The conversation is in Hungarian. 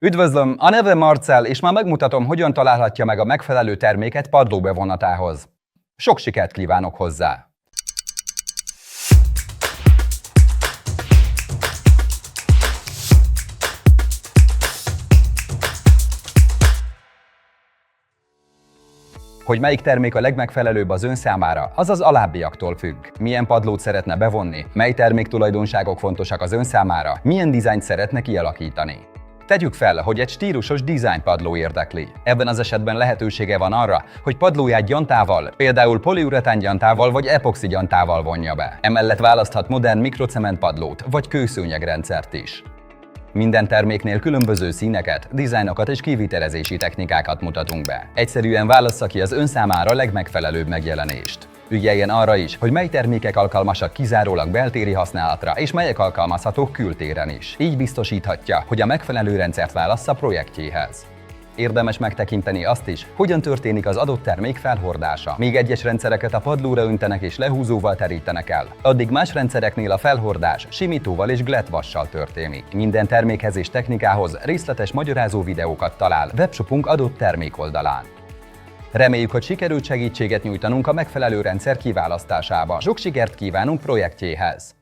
Üdvözlöm, a nevem Marcell, és már megmutatom, hogyan találhatja meg a megfelelő terméket padlóbevonatához. Sok sikert kívánok hozzá! Hogy melyik termék a legmegfelelőbb az ön számára, az az alábbiaktól függ. Milyen padlót szeretne bevonni, mely terméktulajdonságok fontosak az ön számára, milyen dizájnt szeretne kialakítani. Tegyük fel, hogy egy stílusos design padló érdekli. Ebben az esetben lehetősége van arra, hogy padlóját gyantával, például poliuretán gyantával vagy epoxi gyantával vonja be. Emellett választhat modern mikrocement padlót vagy kőszőnyegrendszert is. Minden terméknél különböző színeket, dizájnokat és kivitelezési technikákat mutatunk be. Egyszerűen válassza ki az ön számára legmegfelelőbb megjelenést. Ügyeljen arra is, hogy mely termékek alkalmasak kizárólag beltéri használatra, és melyek alkalmazhatók kültéren is. Így biztosíthatja, hogy a megfelelő rendszert válassza projektjéhez. Érdemes megtekinteni azt is, hogyan történik az adott termék felhordása. Míg egyes rendszereket a padlóra öntenek és lehúzóval terítenek el, addig más rendszereknél a felhordás simítóval és glettvassal történik. Minden termékhez és technikához részletes magyarázó videókat talál webshopunk adott termék oldalán. Reméljük, hogy sikerült segítséget nyújtanunk a megfelelő rendszer kiválasztásában. Sok sikert kívánunk projektjéhez!